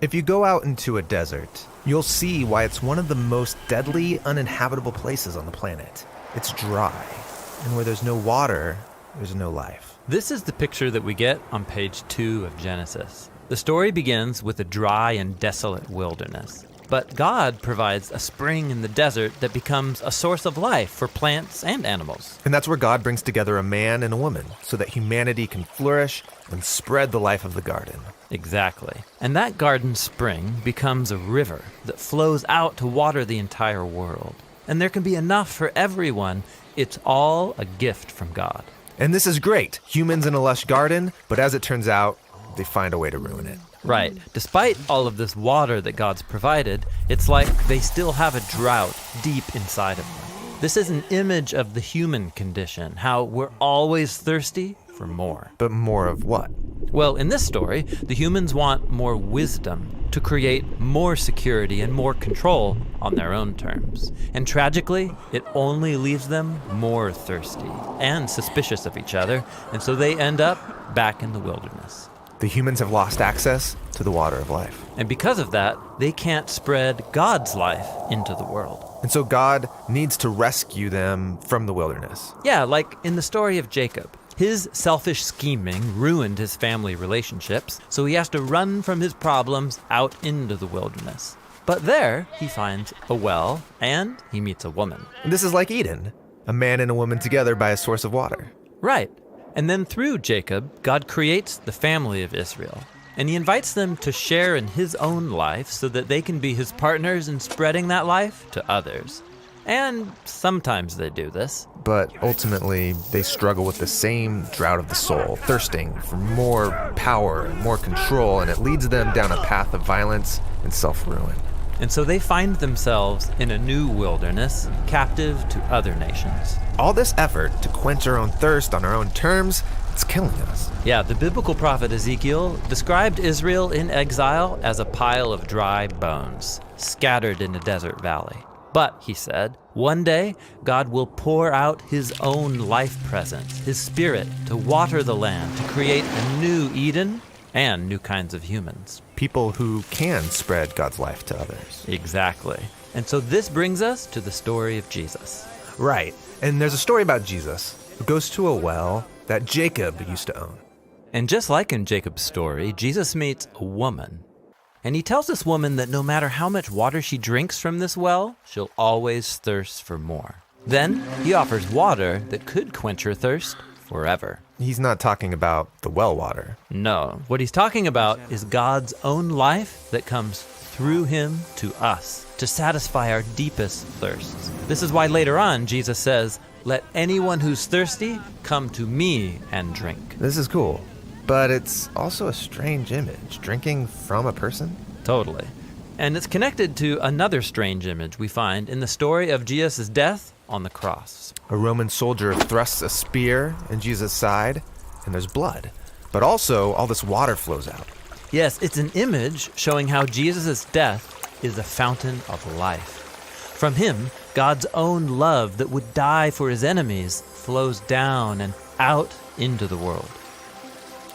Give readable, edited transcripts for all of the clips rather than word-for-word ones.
If you go out into a desert, you'll see why it's one of the most deadly, uninhabitable places on the planet. It's dry, and where there's no water, there's no life. This is the picture that we get on page 2 of Genesis. The story begins with a dry and desolate wilderness. But God provides a spring in the desert that becomes a source of life for plants and animals. And that's where God brings together a man and a woman so that humanity can flourish and spread the life of the garden. Exactly. And that garden spring becomes a river that flows out to water the entire world. And there can be enough for everyone. It's all a gift from God. And this is great. Humans in a lush garden, but as it turns out, they find a way to ruin it. Right. Despite all of this water that God's provided, it's like they still have a drought deep inside of them. This is an image of the human condition, how we're always thirsty for more. But more of what? Well, in this story, the humans want more wisdom to create more security and more control on their own terms. And tragically, it only leaves them more thirsty and suspicious of each other, and so they end up back in the wilderness. The humans have lost access to the water of life. And because of that, they can't spread God's life into the world. And so God needs to rescue them from the wilderness. Yeah, like in the story of Jacob. His selfish scheming ruined his family relationships, so he has to run from his problems out into the wilderness. But there, he finds a well, and he meets a woman. And this is like Eden, a man and a woman together by a source of water. Right. And then through Jacob, God creates the family of Israel. And he invites them to share in his own life so that they can be his partners in spreading that life to others. And sometimes they do this. But ultimately, they struggle with the same drought of the soul, thirsting for more power and more control, and it leads them down a path of violence and self-ruin. And so they find themselves in a new wilderness, captive to other nations. All this effort to quench our own thirst on our own terms, it's killing us. Yeah, the biblical prophet Ezekiel described Israel in exile as a pile of dry bones, scattered in a desert valley. But, he said, one day God will pour out his own life presence, his spirit, to water the land, to create a new Eden and new kinds of humans. People who can spread God's life to others. Exactly. And so this brings us to the story of Jesus. Right. And there's a story about Jesus who goes to a well that Jacob used to own. And just like in Jacob's story, Jesus meets a woman. And he tells this woman that no matter how much water she drinks from this well, she'll always thirst for more. Then he offers water that could quench her thirst forever. He's not talking about the well water. No, what he's talking about is God's own life that comes through him to us to satisfy our deepest thirsts. This is why later on Jesus says, "Let anyone who's thirsty come to me and drink." This is cool. But it's also a strange image, drinking from a person. Totally. And it's connected to another strange image we find in the story of Jesus' death on the cross. A Roman soldier thrusts a spear in Jesus' side, and there's blood. But also, all this water flows out. Yes, it's an image showing how Jesus' death is a fountain of life. From him, God's own love that would die for his enemies flows down and out into the world.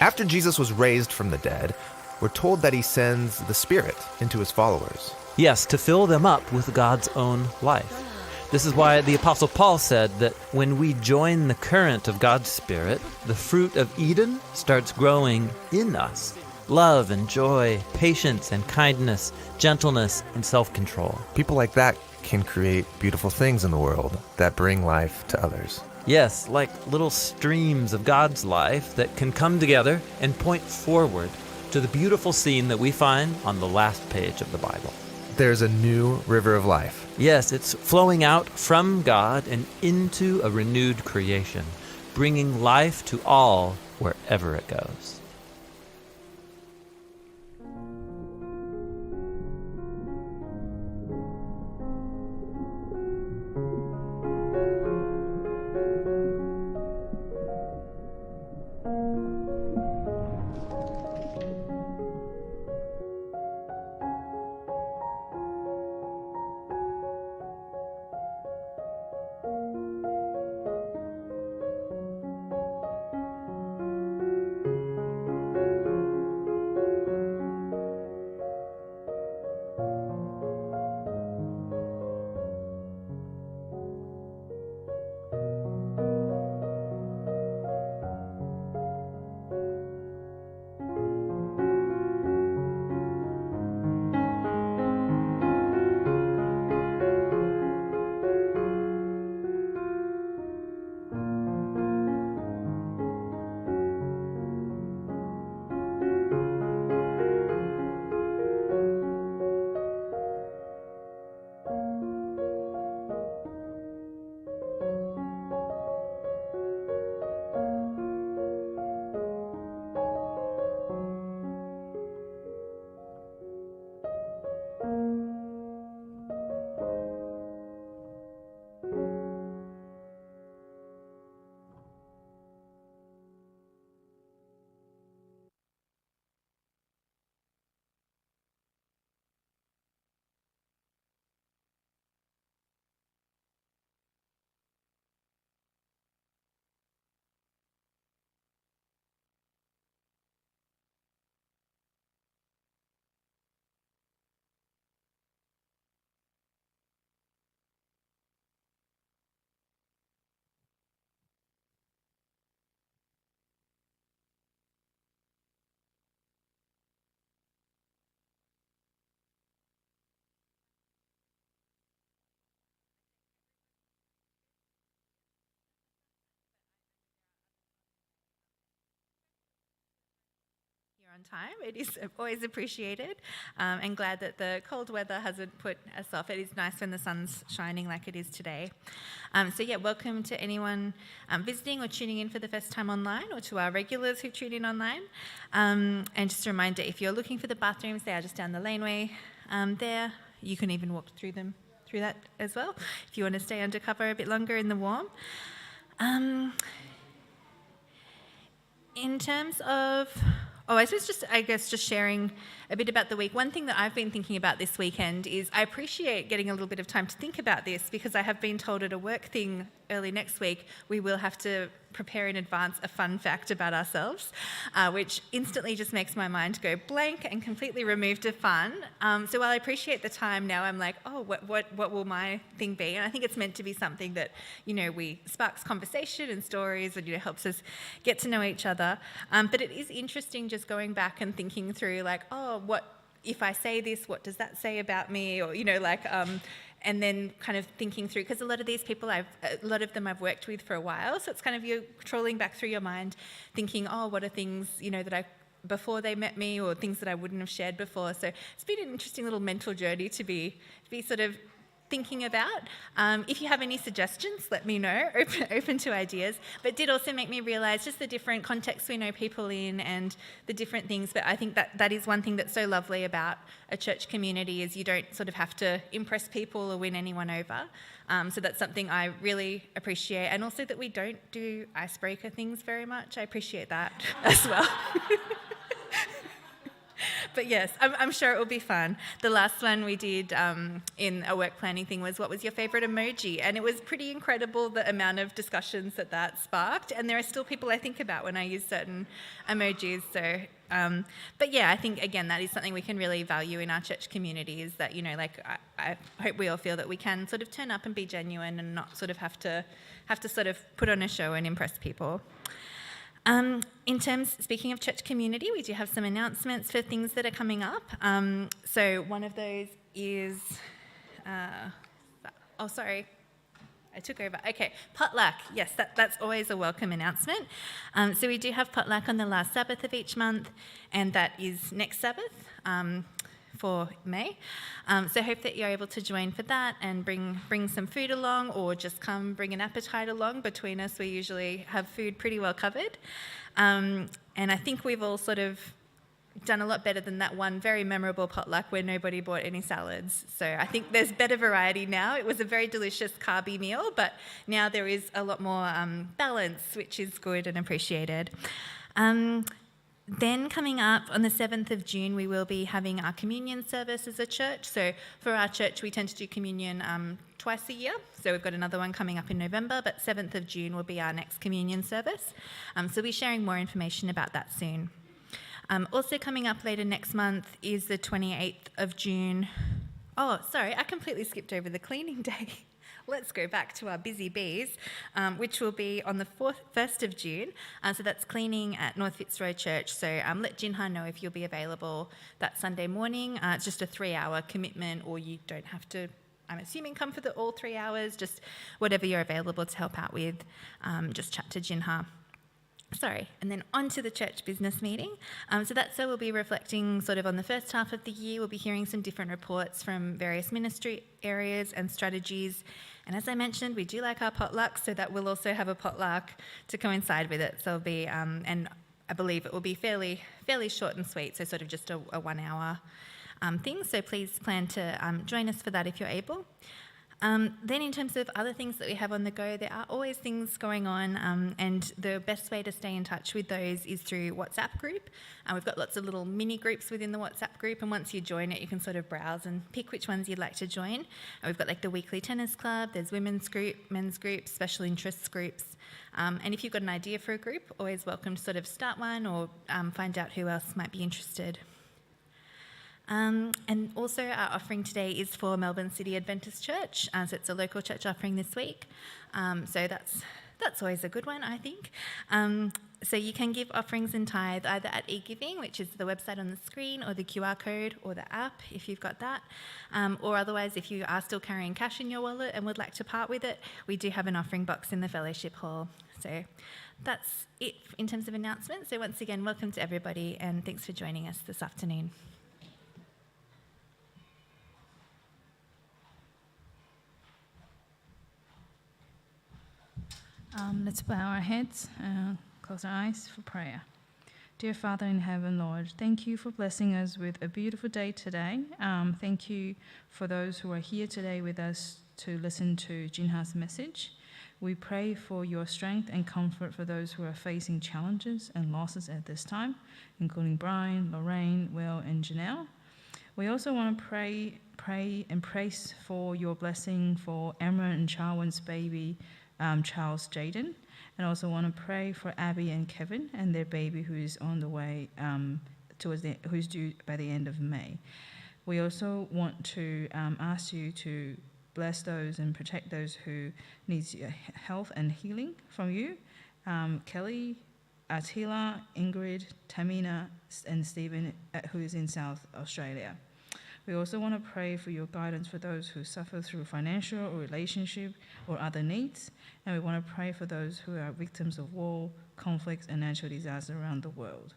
After Jesus was raised from the dead, we're told that he sends the Spirit into his followers. Yes, to fill them up with God's own life. This is why the Apostle Paul said that when we join the current of God's Spirit, the fruit of Eden starts growing in us. Love and joy, patience and kindness, gentleness and self-control. People like that can create beautiful things in the world that bring life to others. Yes, like little streams of God's life that can come together and point forward to the beautiful scene that we find on the last page of the Bible. There's a new river of life. Yes, it's flowing out from God and into a renewed creation, bringing life to all wherever it goes. on time. It is always appreciated, and glad that the cold weather hasn't put us off. It is nice when the sun's shining like it is today. Welcome to anyone visiting or tuning in for the first time online, or to our regulars who tune in online. And just a reminder, if you're looking for the bathrooms, they are just down the laneway there. You can even walk through that as well, if you want to stay undercover a bit longer in the warm. In terms of, I suppose just sharing a bit about the week. One thing that I've been thinking about this weekend is I appreciate getting a little bit of time to think about this, because I have been told at a work thing early next week we will have to prepare in advance a fun fact about ourselves, which instantly just makes my mind go blank and completely remove the fun. So while I appreciate the time now, I'm like, what will my thing be? And I think it's meant to be something that, we sparks conversation and stories, and helps us get to know each other. But it is interesting just going back and thinking through, like, what if I say this? What does that say about me? Or and then kind of thinking through, because a lot of these people, a lot of them I've worked with for a while, so it's kind of you trawling back through your mind, thinking, what are things that before they met me, or things that I wouldn't have shared before. So it's been an interesting little mental journey to be sort of thinking about. If you have any suggestions, let me know. Open to ideas. But it did also make me realise just the different contexts we know people in and the different things. But I think that is one thing that's so lovely about a church community, is you don't sort of have to impress people or win anyone over. So that's something I really appreciate. And also that we don't do icebreaker things very much. I appreciate that as well. But yes, I'm sure it will be fun. The last one we did in a work planning thing was, what was your favourite emoji? And it was pretty incredible, the amount of discussions that sparked. And there are still people I think about when I use certain emojis. So, I think, again, that is something we can really value in our church community, is that, I hope we all feel that we can sort of turn up and be genuine and not sort of have to sort of put on a show and impress people. Speaking of church community, we do have some announcements for things that are coming up. So one of those is, sorry, I took over. Okay, potluck. Yes, that's always a welcome announcement. So we do have potluck on the last Sabbath of each month, and that is next Sabbath. For May. So hope that you're able to join for that and bring some food along, or just come bring an appetite along. Between us, we usually have food pretty well covered. And I think we've all sort of done a lot better than that one very memorable potluck where nobody bought any salads. So I think there's better variety now. It was a very delicious carby meal, but now there is a lot more balance, which is good and appreciated. Then coming up on the 7th of June, we will be having our communion service as a church. So for our church, we tend to do communion twice a year. So we've got another one coming up in November, but 7th of June will be our next communion service. So we'll be sharing more information about that soon. Also coming up later next month is the 28th of June. Oh, sorry, I completely skipped over the cleaning day. Let's go back to our busy bees, which will be on the 1st of June. So that's cleaning at North Fitzroy Church. So let Jinha know if you'll be available that Sunday morning. It's just a 3-hour commitment, or you don't have to, I'm assuming, come for all 3 hours. Just whatever you're available to help out with, just chat to Jinha. Sorry, and then on to the church business meeting. So that's where we'll be reflecting sort of on the first half of the year. We'll be hearing some different reports from various ministry areas and strategies. And as I mentioned, we do like our potluck, so that we'll also have a potluck to coincide with it. So it'll be, and I believe it will be fairly short and sweet, so sort of just a 1-hour thing. So please plan to join us for that if you're able. Then in terms of other things that we have on the go, there are always things going on, and the best way to stay in touch with those is through WhatsApp group. We've got lots of little mini groups within the WhatsApp group, and once you join it, you can sort of browse and pick which ones you'd like to join. We've got like the weekly tennis club, there's women's group, men's groups, special interests groups. And if you've got an idea for a group, always welcome to sort of start one, or find out who else might be interested. And also our offering today is for Melbourne City Adventist Church, so it's a local church offering this week. So that's always a good one, I think. So you can give offerings and tithe either at eGiving, which is the website on the screen, or the QR code, or the app if you've got that. Or otherwise, if you are still carrying cash in your wallet and would like to part with it, we do have an offering box in the fellowship hall. So that's it in terms of announcements. So once again, welcome to everybody, and thanks for joining us this afternoon. Let's bow our heads and close our eyes for prayer. Dear Father in heaven, Lord, thank you for blessing us with a beautiful day today. Thank you for those who are here today with us to listen to Jinha's message. We pray for your strength and comfort for those who are facing challenges and losses at this time, including Brian, Lorraine, Will, and Janelle. We also want to pray and praise for your blessing for Emma and Charwan's baby, Charles Jaden, and also want to pray for Abby and Kevin and their baby who is on the way who's due by the end of May. We also want to ask you to bless those and protect those who need health and healing from you. Kelly, Attila, Ingrid, Tamina, and Stephen, who is in South Australia. We also want to pray for your guidance for those who suffer through financial or relationship or other needs. And we want to pray for those who are victims of war, conflicts, and natural disasters around the world.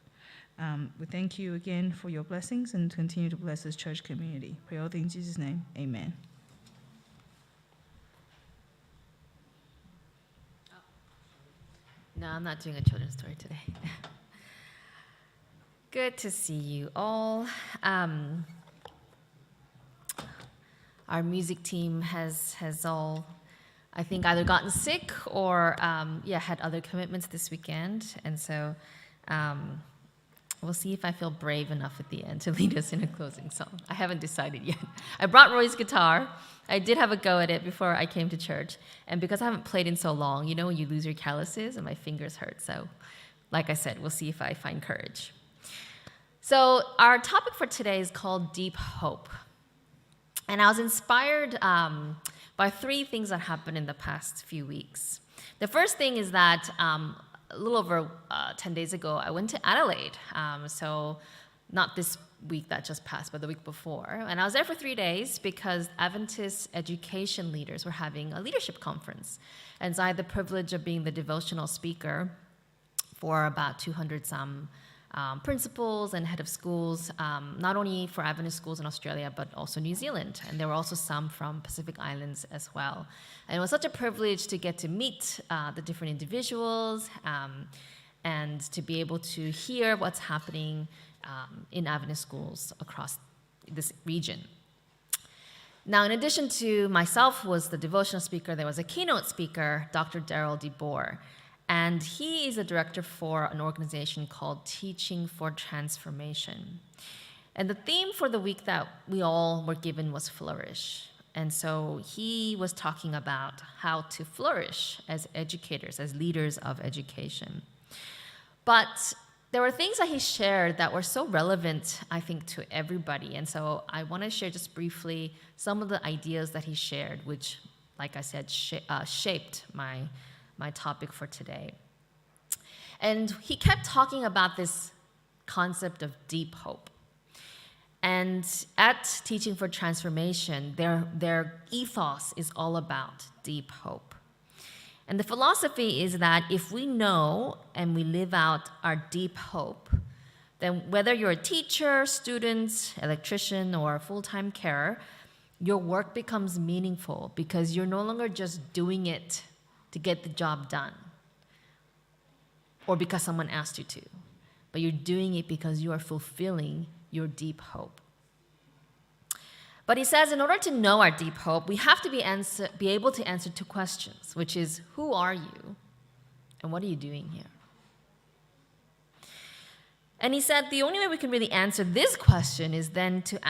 We thank you again for your blessings and continue to bless this church community. Pray all things in Jesus' name. Amen. No, I'm not doing a children's story today. Good to see you all. Our music team has all, I think, either gotten sick or had other commitments this weekend. And so we'll see if I feel brave enough at the end to lead us in a closing song. I haven't decided yet. I brought Roy's guitar. I did have a go at it before I came to church. And because I haven't played in so long, you know, when you lose your calluses and my fingers hurt. So like I said, we'll see if I find courage. So our topic for today is called Deep Hope. And I was inspired by three things that happened in the past few weeks. The first thing is that a little over 10 days ago, I went to Adelaide. So not this week that just passed, but the week before. And I was there for 3 days because Adventist education leaders were having a leadership conference. And so I had the privilege of being the devotional speaker for about 200-some principals and head of schools, not only for Adventist schools in Australia, but also New Zealand. And there were also some from Pacific Islands as well. And it was such a privilege to get to meet the different individuals and to be able to hear what's happening in Adventist schools across this region. Now, in addition to myself who was the devotional speaker, there was a keynote speaker, Dr. Daryl DeBoer. And he is a director for an organization called Teaching for Transformation. And the theme for the week that we all were given was flourish. And so he was talking about how to flourish as educators, as leaders of education. But there were things that he shared that were so relevant, I think, to everybody. And so I want to share just briefly some of the ideas that he shared, which, like I said, shaped my topic for today. And he kept talking about this concept of deep hope. And at Teaching for Transformation, their ethos is all about deep hope. And the philosophy is that if we know and we live out our deep hope, then whether you're a teacher, student, electrician, or full-time carer, your work becomes meaningful because you're no longer just doing it to get the job done or because someone asked you to, but you're doing it because you are fulfilling your deep hope. But he says in order to know our deep hope, we have to be able to answer two questions, which is, who are you and what are you doing here? And he said the only way we can really answer this question is then to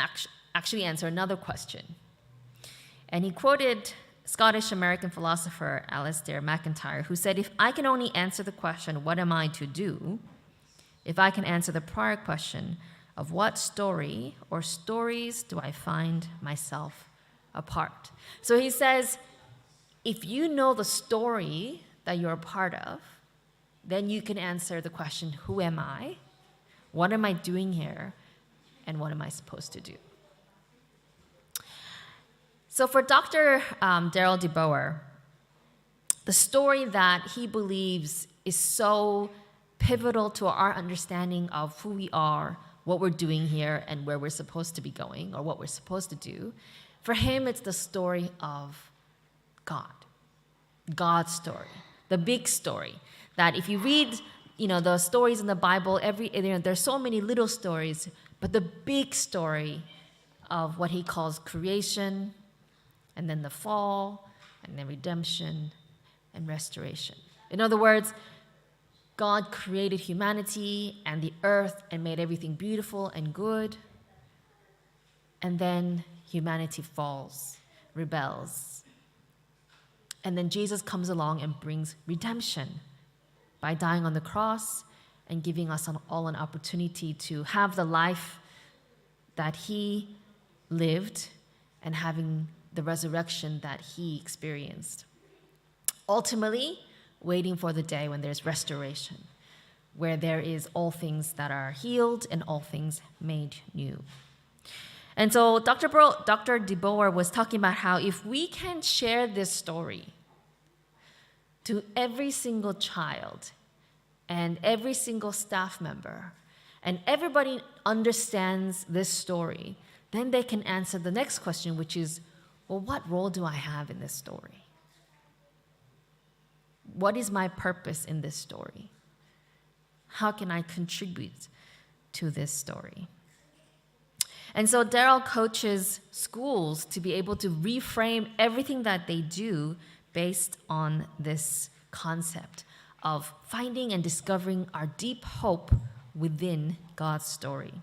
actually answer another question. And he quoted Scottish-American philosopher Alistair MacIntyre, who said, if I can only answer the question, what am I to do? If I can answer the prior question of what story or stories do I find myself a part? So he says, if you know the story that you're a part of, then you can answer the question, who am I? What am I doing here? And what am I supposed to do? So for Dr. Daryl DeBoer, the story that he believes is so pivotal to our understanding of who we are, what we're doing here, and where we're supposed to be going, or what we're supposed to do. For him, it's the story of God. God's story, the big story. That if you read, the stories in the Bible, there's so many little stories, but the big story of what he calls creation, and then the fall, and then redemption, and restoration. In other words, God created humanity and the earth and made everything beautiful and good. And then humanity falls, rebels. And then Jesus comes along and brings redemption by dying on the cross and giving us all an opportunity to have the life that he lived and having the resurrection that he experienced. Ultimately, waiting for the day when there's restoration, where there is all things that are healed and all things made new. And so Dr. DeBoer was talking about how if we can share this story to every single child and every single staff member, and everybody understands this story, then they can answer the next question, which is, well, what role do I have in this story? What is my purpose in this story? How can I contribute to this story? And so Daryl coaches schools to be able to reframe everything that they do based on this concept of finding and discovering our deep hope within God's story.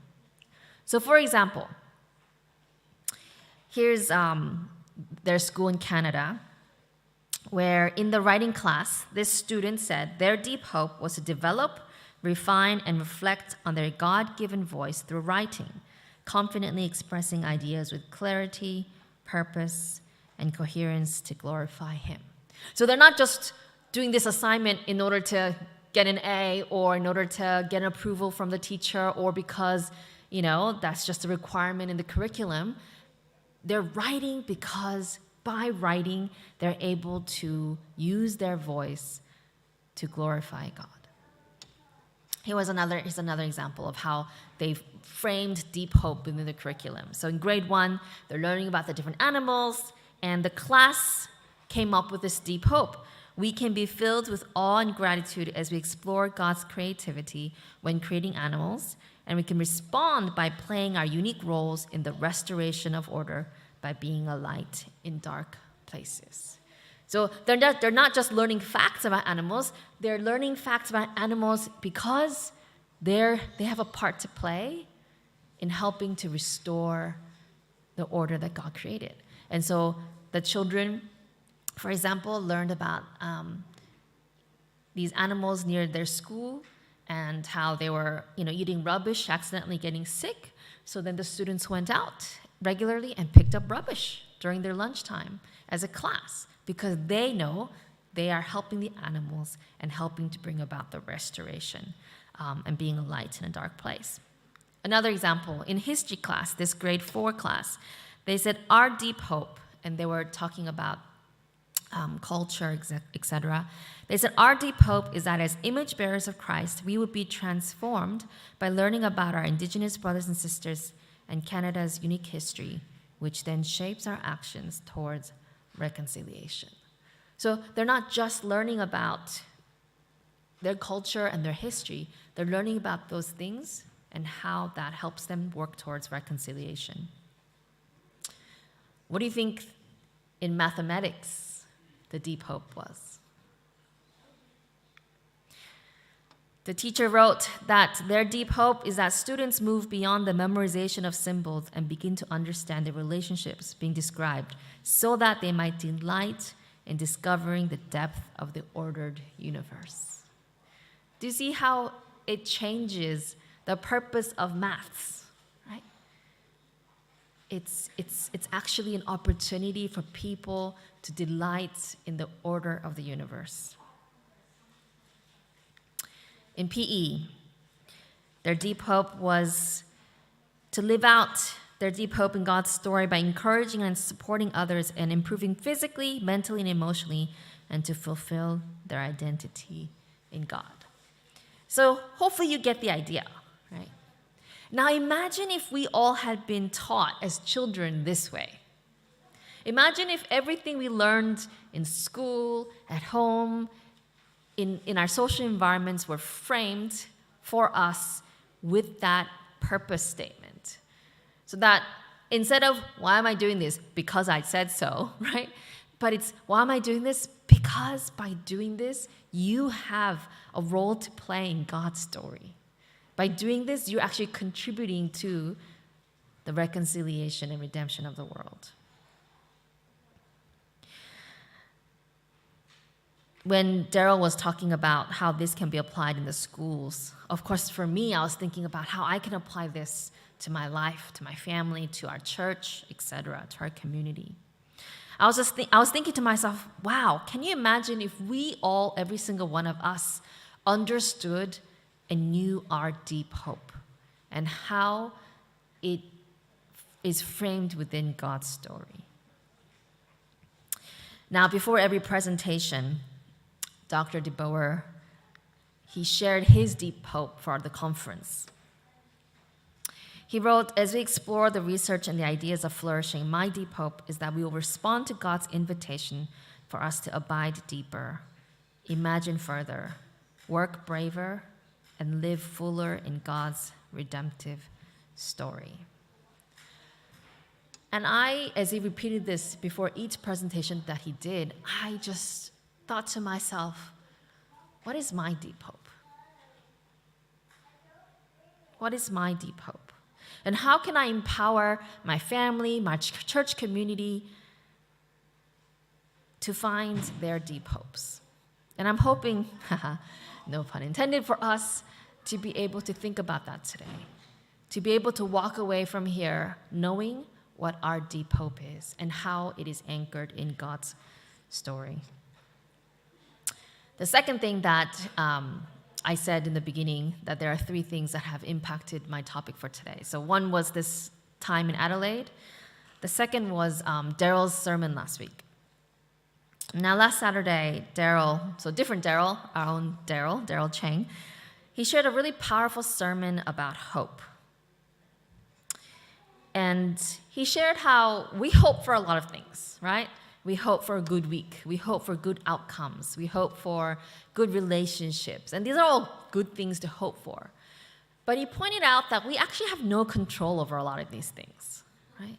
So for example, here's their school in Canada, where in the writing class, this student said their deep hope was to develop, refine, and reflect on their God-given voice through writing, confidently expressing ideas with clarity, purpose, and coherence to glorify him. So they're not just doing this assignment in order to get an A or in order to get an approval from the teacher or because, that's just a requirement in the curriculum. They're writing because by writing, they're able to use their voice to glorify God. Here's another example of how they've framed deep hope within the curriculum. So in grade 1, they're learning about the different animals, and the class came up with this deep hope. We can be filled with awe and gratitude as we explore God's creativity when creating animals, and we can respond by playing our unique roles in the restoration of order by being a light in dark places. So they're not just learning facts about animals, they're learning facts about animals because they have a part to play in helping to restore the order that God created. And so the children, for example, learned about these animals near their school and how they were eating rubbish, accidentally getting sick. So then the students went out regularly and picked up rubbish during their lunchtime as a class because they know they are helping the animals and helping to bring about the restoration and being a light in a dark place. Another example, in history class, this grade 4 class, they said our deep hope, and they were talking about culture, etc. They said our deep hope is that as image bearers of Christ, we would be transformed by learning about our Indigenous brothers and sisters and Canada's unique history, which then shapes our actions towards reconciliation. So they're not just learning about their culture and their history, they're learning about those things and how that helps them work towards reconciliation. What do you think in mathematics the deep hope was? The teacher wrote that their deep hope is that students move beyond the memorization of symbols and begin to understand the relationships being described so that they might delight in discovering the depth of the ordered universe. Do you see how it changes the purpose of maths, right? It's actually an opportunity for people to delight in the order of the universe. In PE, their deep hope was to live out their deep hope in God's story by encouraging and supporting others and improving physically, mentally, and emotionally, and to fulfill their identity in God. So hopefully you get the idea, right? Now imagine if we all had been taught as children this way. Imagine if everything we learned in school, at home, in our social environments were framed for us with that purpose statement. So that instead of, why am I doing this? Because I said so, right? But it's, why am I doing this? Because by doing this, you have a role to play in God's story. By doing this, you're actually contributing to the reconciliation and redemption of the world. When Daryl was talking about how this can be applied in the schools, of course, for me, I was thinking about how I can apply this to my life, to my family, to our church, etc., to our community. I was thinking to myself, wow, can you imagine if we all, every single one of us, understood and knew our deep hope and how it is framed within God's story. Now, before every presentation, Dr. DeBoer, he shared his deep hope for the conference. He wrote, as we explore the research and the ideas of flourishing, my deep hope is that we will respond to God's invitation for us to abide deeper, imagine further, work braver, and live fuller in God's redemptive story. And I, as he repeated this before each presentation that he did, I just thought to myself, what is my deep hope? What is my deep hope? And how can I empower my family, my church community to find their deep hopes? And I'm hoping, no pun intended, for us to be able to think about that today, to be able to walk away from here knowing what our deep hope is and how it is anchored in God's story. The second thing that I said in the beginning, that there are three things that have impacted my topic for today. So one was this time in Adelaide. The second was Daryl's sermon last week. Now last Saturday, Daryl, so different Daryl, our own Daryl Chang, he shared a really powerful sermon about hope. And he shared how we hope for a lot of things, right? We hope for a good week. We hope for good outcomes. We hope for good relationships. And these are all good things to hope for. But he pointed out that we actually have no control over a lot of these things, right?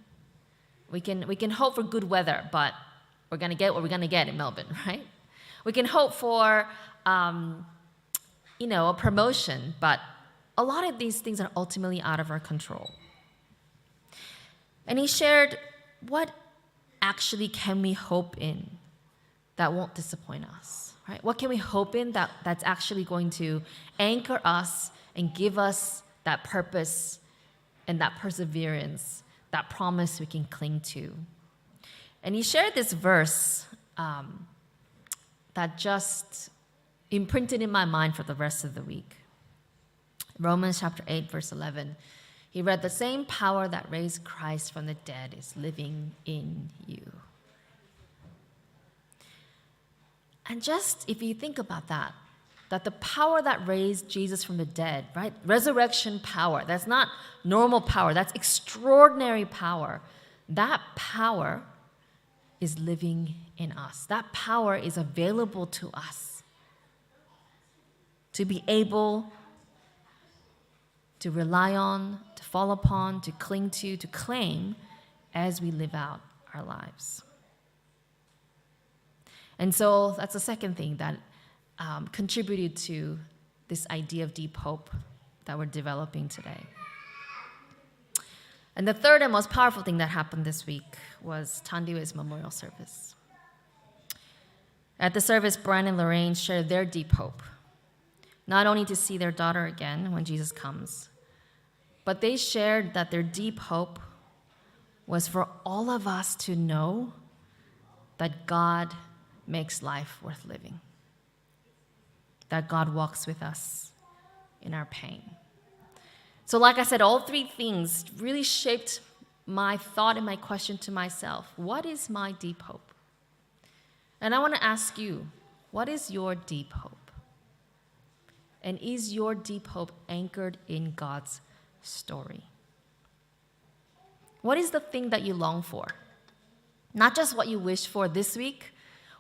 We can hope for good weather, but we're going to get what we're going to get in Melbourne, right? We can hope for, a promotion, but a lot of these things are ultimately out of our control. And he shared, what actually can we hope in that won't disappoint us, right? What can we hope in that's actually going to anchor us and give us that purpose and that perseverance, that promise we can cling to? And he shared this verse that just imprinted in my mind for the rest of the week. Romans chapter 8, verse 11. He read, the same power that raised Christ from the dead is living in you. And just if you think about that the power that raised Jesus from the dead, right? Resurrection power, that's not normal power, that's extraordinary power. That power is living in us. That power is available to us to be able to rely on, to fall upon, to cling to claim as we live out our lives. And so that's the second thing that contributed to this idea of deep hope that we're developing today. And the third and most powerful thing that happened this week was Tandiwe's memorial service. At the service, Brian and Lorraine shared their deep hope, not only to see their daughter again when Jesus comes, but they shared that their deep hope was for all of us to know that God makes life worth living, that God walks with us in our pain. So like I said, all three things really shaped my thought and my question to myself, what is my deep hope? And I want to ask you, what is your deep hope? And is your deep hope anchored in God's story? What is the thing that you long for? Not just what you wish for this week,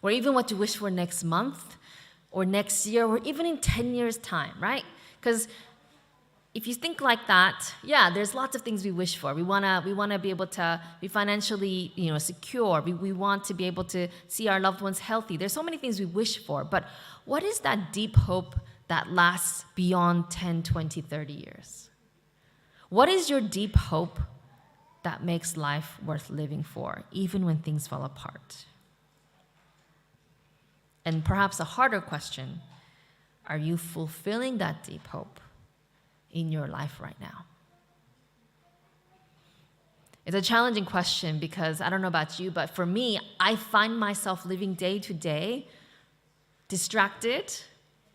or even what you wish for next month, or next year, or even in 10 years' time, right? Because if you think like that, yeah, there's lots of things we wish for. We wanna be able to be financially, secure. We want to be able to see our loved ones healthy. There's so many things we wish for. But what is that deep hope that lasts beyond 10, 20, 30 years? What is your deep hope that makes life worth living for, even when things fall apart? And perhaps a harder question, are you fulfilling that deep hope in your life right now? It's a challenging question because I don't know about you, but for me, I find myself living day to day, distracted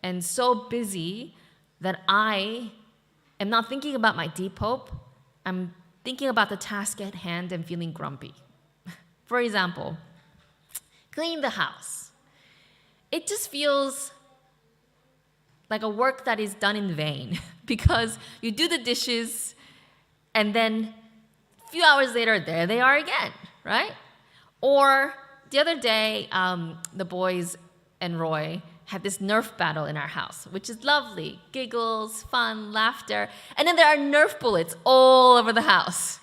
and so busy that I am not thinking about my deep hope. I'm thinking about the task at hand and feeling grumpy. For example, cleaning the house. It just feels like a work that is done in vain because you do the dishes and then a few hours later, there they are again, right? Or the other day, the boys and Roy had this Nerf battle in our house, which is lovely. Giggles, fun, laughter. And then there are Nerf bullets all over the house.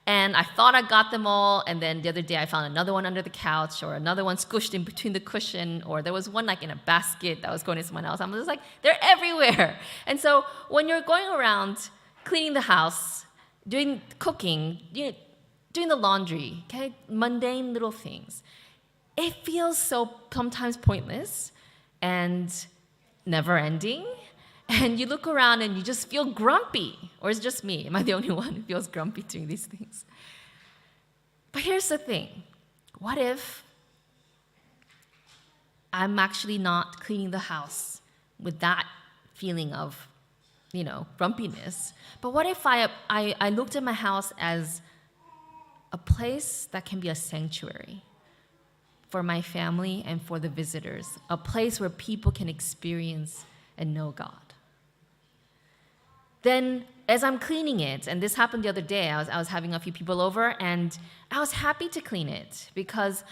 And I thought I got them all, and then the other day I found another one under the couch, or another one squished in between the cushion, or there was one like in a basket that was going to someone else. I'm just like, they're everywhere. And so when you're going around cleaning the house, doing cooking, doing the laundry, okay, mundane little things, it feels so sometimes pointless and never ending. And you look around and you just feel grumpy. Or it's just me? Am I the only one who feels grumpy doing these things? But here's the thing. What if I'm actually not cleaning the house with that feeling of, grumpiness? But what if I looked at my house as a place that can be a sanctuary for my family and for the visitors, a place where people can experience and know God? Then as I'm cleaning it, and this happened the other day, I was having a few people over, and I was happy to clean it because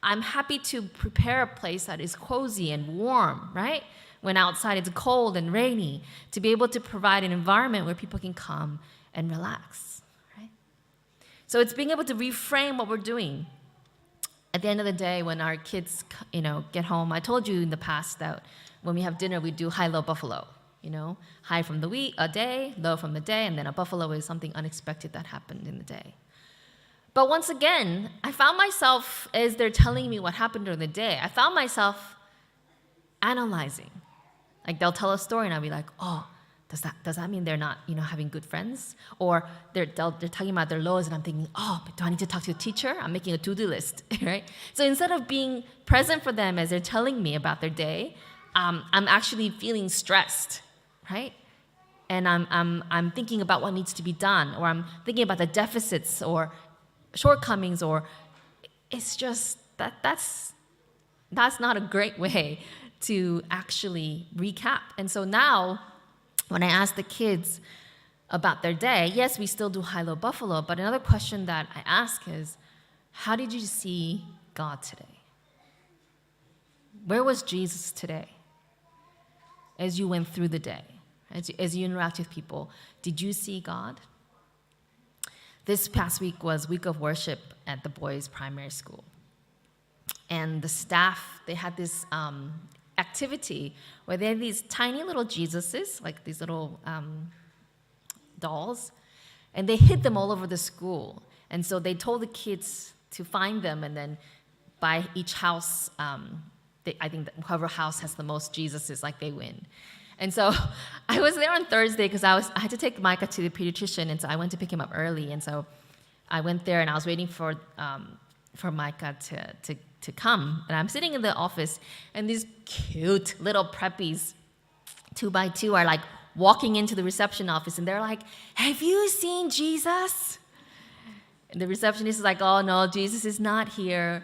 I'm happy to prepare a place that is cozy and warm, right? When outside it's cold and rainy, to be able to provide an environment where people can come and relax, right? So it's being able to reframe what we're doing. At the end of the day, when our kids, get home, I told you in the past that when we have dinner, we do high-low buffalo. High from the day, low from the day, and then a buffalo is something unexpected that happened in the day. But once again, I found myself, as they're telling me what happened during the day, I found myself analyzing. Like they'll tell a story and I'll be like, oh, does that mean they're not, having good friends? Or they're talking about their lows and I'm thinking, oh, do I need to talk to a teacher? I'm making a to-do list, right? So instead of being present for them as they're telling me about their day, I'm actually feeling stressed, right? And I'm thinking about what needs to be done, or I'm thinking about the deficits or shortcomings, or it's just that's not a great way to actually recap. And so now, when I ask the kids about their day, yes, we still do high-low buffalo, but another question that I ask is, how did you see God today? Where was Jesus today? As you went through the day, as you interact with people, did you see God? This past week was week of worship at the boys' primary school. And the staff, they had this activity where they had these tiny little Jesuses, like these little dolls, and they hid them all over the school. And so they told the kids to find them, and then by each house, I think that whoever house has the most Jesuses, like they win. And so I was there on Thursday because I had to take Micah to the pediatrician, and so I went to pick him up early. And so I went there, and I was waiting for Micah to come. And I'm sitting in the office, and these cute little preppies, 2 by 2, are like walking into the reception office, and they're like, "Have you seen Jesus?" And the receptionist is like, oh no, Jesus is not here.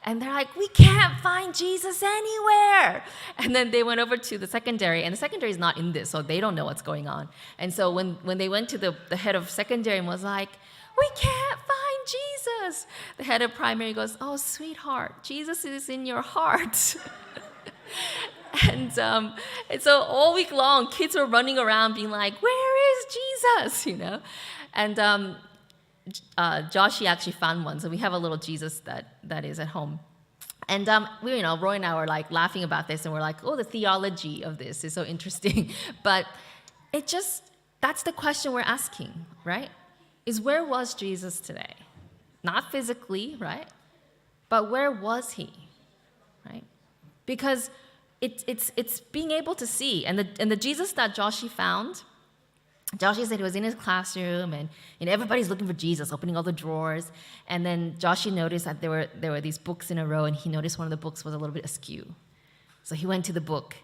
And they're like, we can't find Jesus anywhere. And then they went over to the secondary, and the secondary is not in this, so they don't know what's going on. And so when they went to the head of secondary and was like, we can't find Jesus, the head of primary goes, oh, sweetheart, Jesus is in your heart. And so all week long, kids were running around being like, where is Jesus, you know? And Joshie actually found one, so we have a little Jesus that is at home. And we, Roy and I were like laughing about this, and we're like, oh, the theology of this is so interesting. But that's the question we're asking, right? Is where was Jesus today? Not physically, right? But where was he, right? Because it's being able to see, and the Jesus that Joshie found. Joshie said he was in his classroom, and everybody's looking for Jesus, opening all the drawers. And then Joshie noticed that there were these books in a row, and he noticed one of the books was a little bit askew. So he went to the book,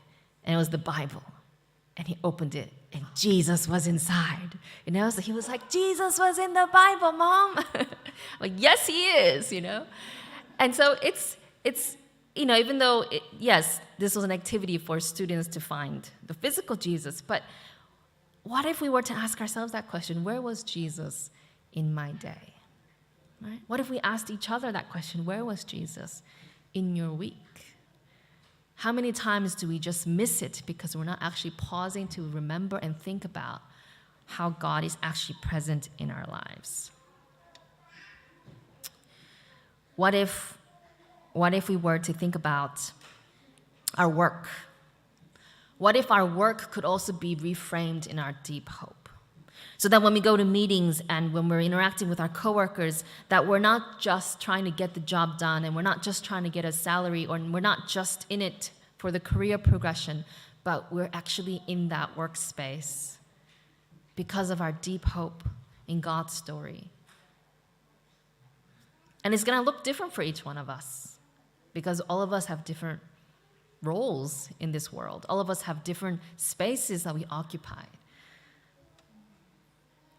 and it was the Bible. And he opened it, and Jesus was inside. So he was like, Jesus was in the Bible, Mom. Like, yes, he is, And so it's even though, yes, this was an activity for students to find the physical Jesus, but what if we were to ask ourselves that question? Where was Jesus in my day? Right? What if we asked each other that question? Where was Jesus in your week? How many times do we just miss it because we're not actually pausing to remember and think about how God is actually present in our lives? What if we were to think about our work? What if our work could also be reframed in our deep hope? So that when we go to meetings and when we're interacting with our coworkers, that we're not just trying to get the job done, and we're not just trying to get a salary, or we're not just in it for the career progression, but we're actually in that workspace because of our deep hope in God's story. And it's going to look different for each one of us because all of us have different roles in this world. All of us have different spaces that we occupy.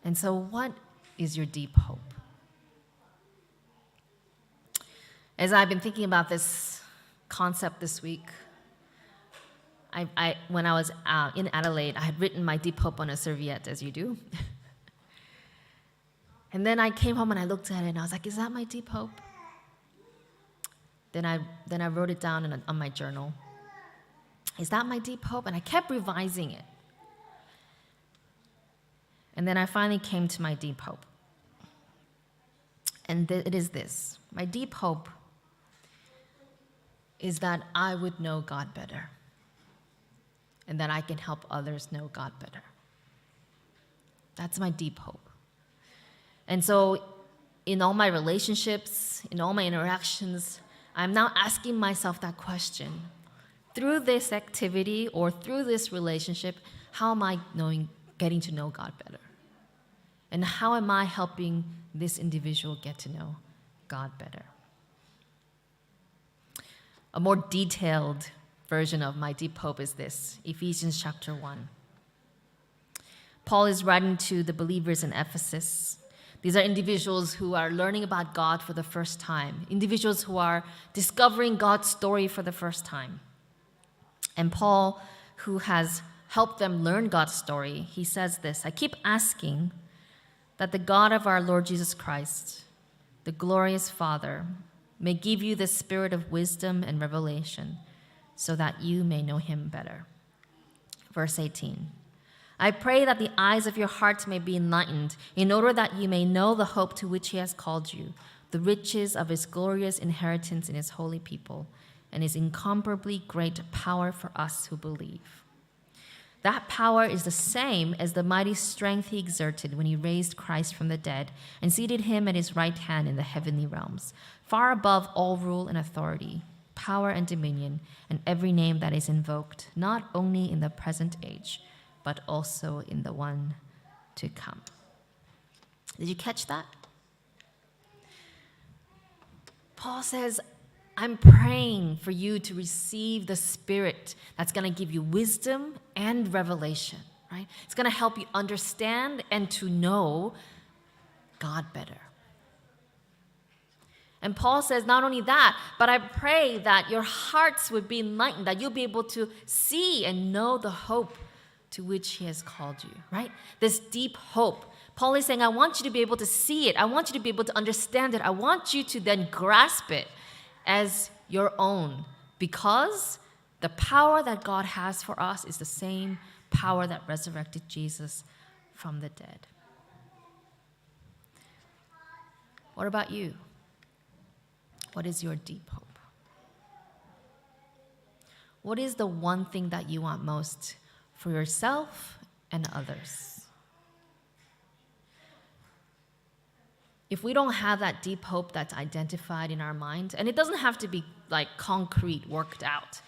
And so what is your deep hope? As I've been thinking about this concept this week, when I was in Adelaide, I had written my deep hope on a serviette, as you do. And then I came home and I looked at it and I was like, is that my deep hope? Then I wrote it down on my journal. Is that my deep hope? And I kept revising it. And then I finally came to my deep hope. And it is this. My deep hope is that I would know God better, and that I can help others know God better. That's my deep hope. And so in all my relationships, in all my interactions, I'm now asking myself that question. Through this activity or through this relationship, how am I getting to know God better? And how am I helping this individual get to know God better? A more detailed version of my deep hope is this, Ephesians chapter 1. Paul is writing to the believers in Ephesus. These are individuals who are learning about God for the first time, individuals who are discovering God's story for the first time. And Paul, who has helped them learn God's story, he says this, I keep asking that the God of our Lord Jesus Christ, the glorious Father, may give you the spirit of wisdom and revelation so that you may know him better. Verse 18, I pray that the eyes of your hearts may be enlightened in order that you may know the hope to which he has called you, the riches of his glorious inheritance in his holy people, and his incomparably great power for us who believe. That power is the same as the mighty strength he exerted when he raised Christ from the dead and seated him at his right hand in the heavenly realms, far above all rule and authority, power and dominion, and every name that is invoked, not only in the present age, but also in the one to come. Did you catch that? Paul says, I'm praying for you to receive the Spirit that's going to give you wisdom and revelation, right? It's going to help you understand and to know God better. And Paul says, not only that, but I pray that your hearts would be enlightened, that you'll be able to see and know the hope to which he has called you, right? This deep hope. Paul is saying, I want you to be able to see it. I want you to be able to understand it. I want you to then grasp it as your own, because the power that God has for us is the same power that resurrected Jesus from the dead. What about you? What is your deep hope? What is the one thing that you want most for yourself and others? If we don't have that deep hope that's identified in our mind, and it doesn't have to be like concrete, worked out,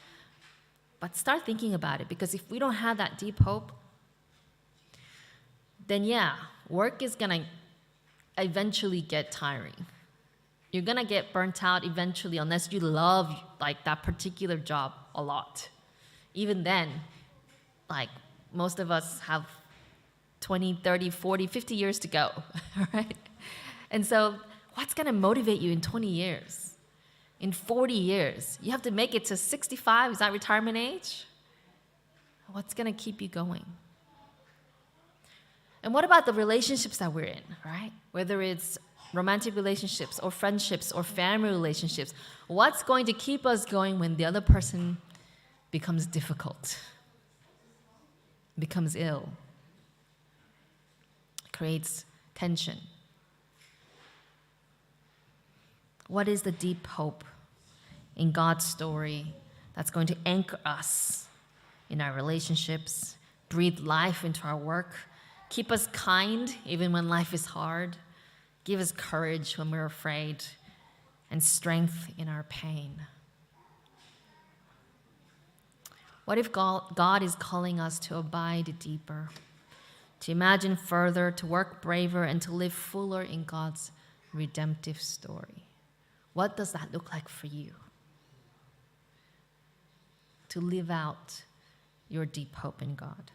but start thinking about it, because if we don't have that deep hope, then yeah, work is gonna eventually get tiring. You're gonna get burnt out eventually unless you love like that particular job a lot. Even then, like most of us have 20, 30, 40, 50 years to go, right? And so what's gonna motivate you in 20 years? In 40 years? You have to make it to 65, is that retirement age? What's gonna keep you going? And what about the relationships that we're in, right? Whether it's romantic relationships or friendships or family relationships, what's going to keep us going when the other person becomes difficult, becomes ill, creates tension? What is the deep hope in God's story that's going to anchor us in our relationships, breathe life into our work, keep us kind even when life is hard, give us courage when we're afraid, and strength in our pain? What if God is calling us to abide deeper, to imagine further, to work braver, and to live fuller in God's redemptive story? What does that look like for you? To live out your deep hope in God.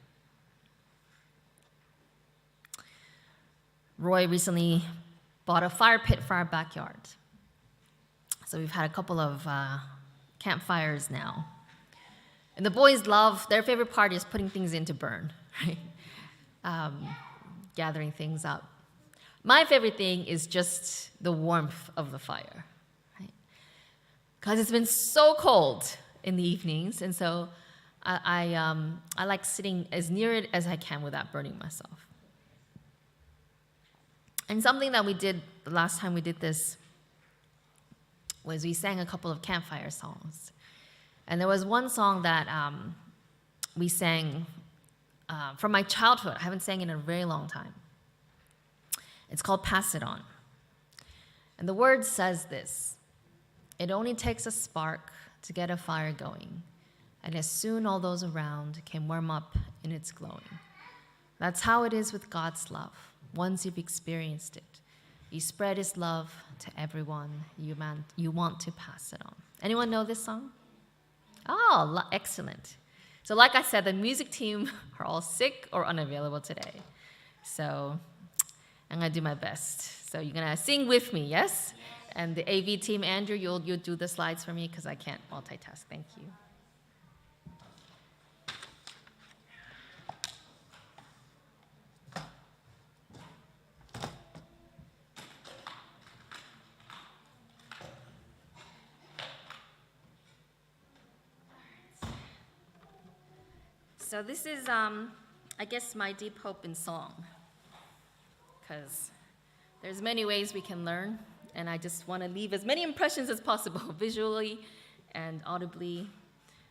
Roy recently bought a fire pit for our backyard. So we've had a couple of campfires now. And the boys love, their favorite part is putting things in to burn, right? Gathering things up. My favorite thing is just the warmth of the fire, right? Because it's been so cold in the evenings, and so I like sitting as near it as I can without burning myself. And something that we did the last time we did this was we sang a couple of campfire songs. And there was one song that we sang from my childhood. I haven't sang in a very long time. It's called Pass It On. And the word says this: it only takes a spark to get a fire going, and as soon all those around can warm up in its glowing. That's how it is with God's love. Once you've experienced it, you spread his love to everyone you want to pass it on. Anyone know this song? Oh, excellent. So like I said, the music team are all sick or unavailable today. So I'm going to do my best. So you're going to sing with me, yes? And the AV team, Andrew, you'll do the slides for me because I can't multitask. Thank you. So this is, I guess, my deep hope in song, because there's many ways we can learn, and I just want to leave as many impressions as possible, visually and audibly,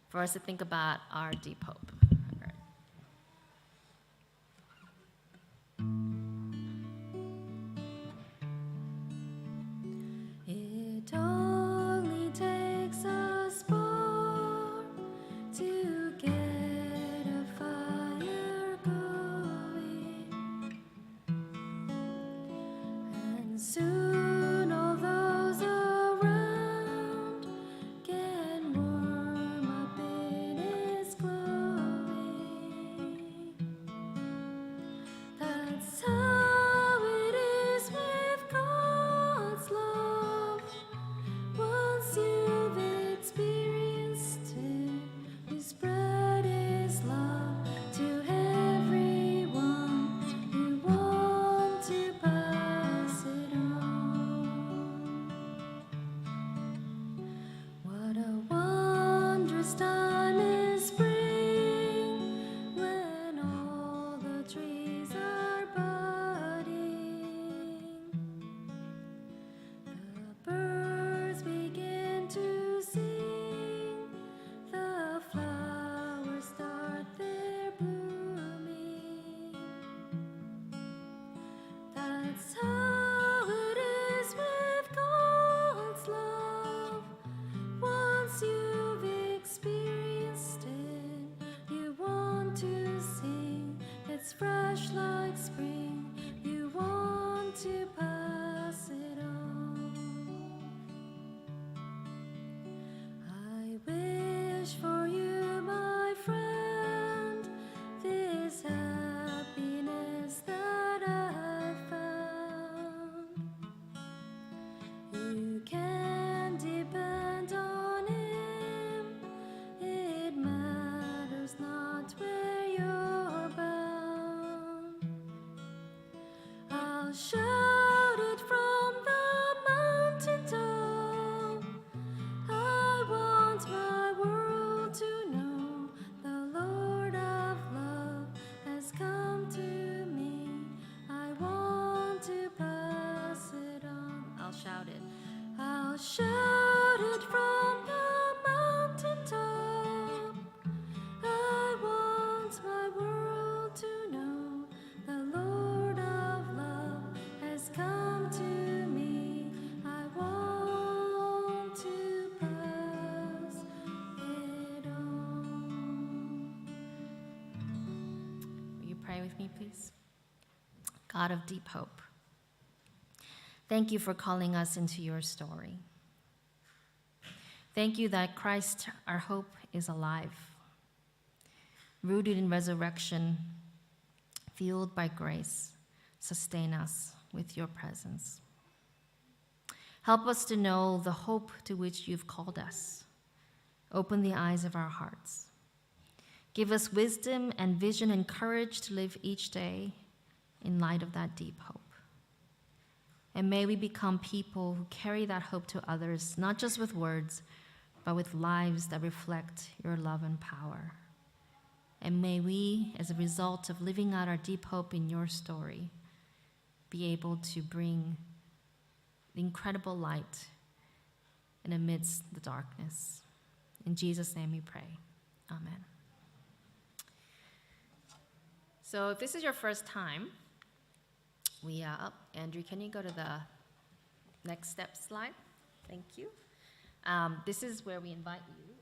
for us to think about our deep hope. All right. It only takes a spark to get a fire going, and soon all those around can warm up in its glow. with me, please? God of deep hope, thank you for calling us into your story. Thank you that Christ, our hope, is alive, rooted in resurrection, fueled by grace. Sustain us with your presence. Help us to know the hope to which you've called us. Open the eyes of our hearts. Give us wisdom and vision and courage to live each day in light of that deep hope. And may we become people who carry that hope to others, not just with words, but with lives that reflect your love and power. And may we, as a result of living out our deep hope in your story, be able to bring the incredible light in amidst the darkness. In Jesus' name we pray. Amen. So if this is your first time, Andrew, can you go to the next step slide? Thank you. This is where we invite you.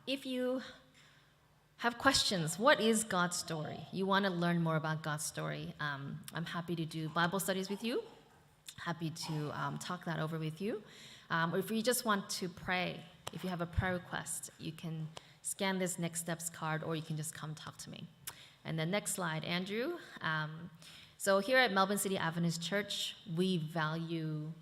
If you have questions, what is God's story? You want to learn more about God's story. I'm happy to do Bible studies with you. Happy to talk that over with you. Or if you just want to pray, if you have a prayer request, you can scan this Next Steps card, or you can just come talk to me. And the next slide, Andrew. So here at Melbourne City Adventist Church, we value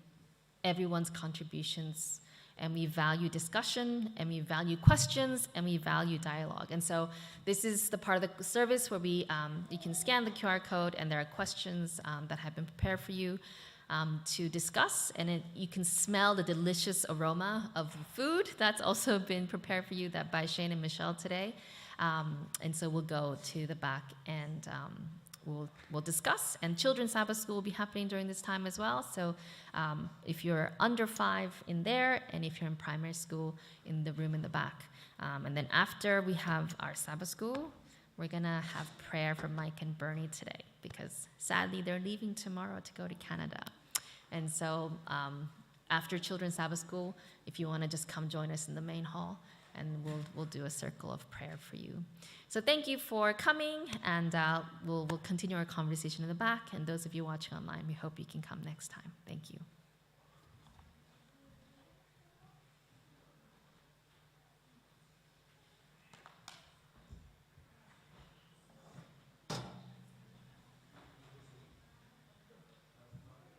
everyone's contributions, and we value discussion, and we value questions, and we value dialogue. And so this is the part of the service where you can scan the QR code, and there are questions that have been prepared for you to discuss, and you can smell the delicious aroma of the food that's also been prepared for you by Shane and Michelle today. And so we'll go to the back and we'll discuss. And Children's Sabbath School will be happening during this time as well. So if you're under 5 in there, and if you're in primary school, in the room in the back. And then after we have our Sabbath School, we're going to have prayer for Mike and Bernie today, because sadly they're leaving tomorrow to go to Canada. And so after Children's Sabbath School, if you want to just come join us in the main hall, and we'll do a circle of prayer for you. So thank you for coming, and we'll continue our conversation in the back. And those of you watching online, we hope you can come next time. Thank you.